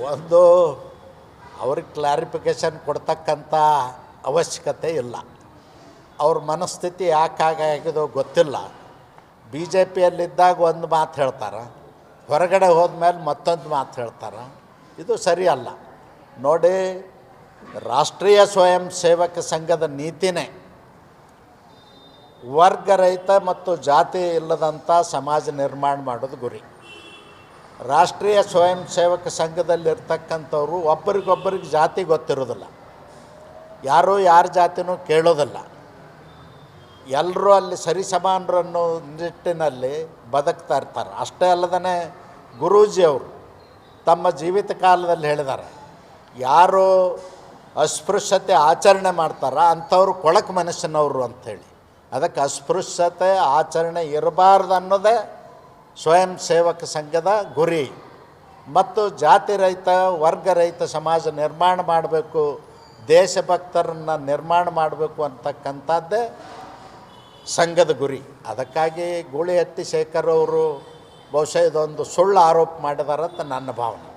ಒಂದು ಅವ್ರಿಗೆ ಕ್ಲಾರಿಫಿಕೇಷನ್ ಕೊಡ್ತಕ್ಕಂಥ ಅವಶ್ಯಕತೆ ಇಲ್ಲ. ಅವ್ರ ಮನಸ್ಥಿತಿ ಯಾಕಾಗಿದೋ ಗೊತ್ತಿಲ್ಲ. ಬಿ ಜೆ ಪಿಯಲ್ಲಿದ್ದಾಗ ಒಂದು ಮಾತು ಹೇಳ್ತಾರೆ, ಹೊರಗಡೆ ಹೋದ್ಮೇಲೆ ಮತ್ತೊಂದು ಮಾತು ಹೇಳ್ತಾರೆ. ಇದು ಸರಿಯಲ್ಲ. ನೋಡಿ, ರಾಷ್ಟ್ರೀಯ ಸ್ವಯಂ ಸೇವಕ ಸಂಘದ ನೀತಿನೇ ವರ್ಗರಹಿತ ಮತ್ತು ಜಾತಿ ಇಲ್ಲದಂಥ ಸಮಾಜ ನಿರ್ಮಾಣ ಮಾಡೋದು ಗುರಿ. ರಾಷ್ಟ್ರೀಯ ಸ್ವಯಂ ಸೇವಕ ಸಂಘದಲ್ಲಿರ್ತಕ್ಕಂಥವ್ರು ಒಬ್ಬರಿಗೊಬ್ಬರಿಗೆ ಜಾತಿ ಗೊತ್ತಿರೋದಿಲ್ಲ, ಯಾರೂ ಯಾರ ಜಾತಿನೂ ಕೇಳೋದಿಲ್ಲ. ಎಲ್ಲರೂ ಅಲ್ಲಿ ಸರಿಸಮಾನರು ಅನ್ನೋ ನಿಟ್ಟಿನಲ್ಲಿ ಬದುಕ್ತಾ ಇರ್ತಾರೆ. ಅಷ್ಟೇ ಅಲ್ಲದೇ ಗುರೂಜಿಯವರು ತಮ್ಮ ಜೀವಿತ ಕಾಲದಲ್ಲಿ ಹೇಳಿದ್ದಾರೆ, ಯಾರು ಅಸ್ಪೃಶ್ಯತೆ ಆಚರಣೆ ಮಾಡ್ತಾರೋ ಅಂಥವ್ರು ಕೊಳಕು ಮನಸ್ಸಿನವರು ಅಂಥೇಳಿ. ಅದಕ್ಕೆ ಅಸ್ಪೃಶ್ಯತೆ ಆಚರಣೆ ಇರಬಾರ್ದು ಅನ್ನೋದೇ ಸ್ವಯಂ ಸೇವಕ ಸಂಘದ ಗುರಿ. ಮತ್ತು ಜಾತಿ ರಹಿತ ವರ್ಗರಹಿತ ಸಮಾಜ ನಿರ್ಮಾಣ ಮಾಡಬೇಕು, ದೇಶಭಕ್ತರನ್ನು ನಿರ್ಮಾಣ ಮಾಡಬೇಕು ಅಂತಕ್ಕಂಥದ್ದೇ ಸಂಘದ ಗುರಿ. ಅದಕ್ಕಾಗಿ ಗೂಳಿಹಟ್ಟಿ ಶೇಖರ್ ಅವರು ಬಹುಶಃ ಇದೊಂದು ಸುಳ್ಳು ಆರೋಪ ಮಾಡಿದಾರಂತ ನನ್ನ ಭಾವನೆ.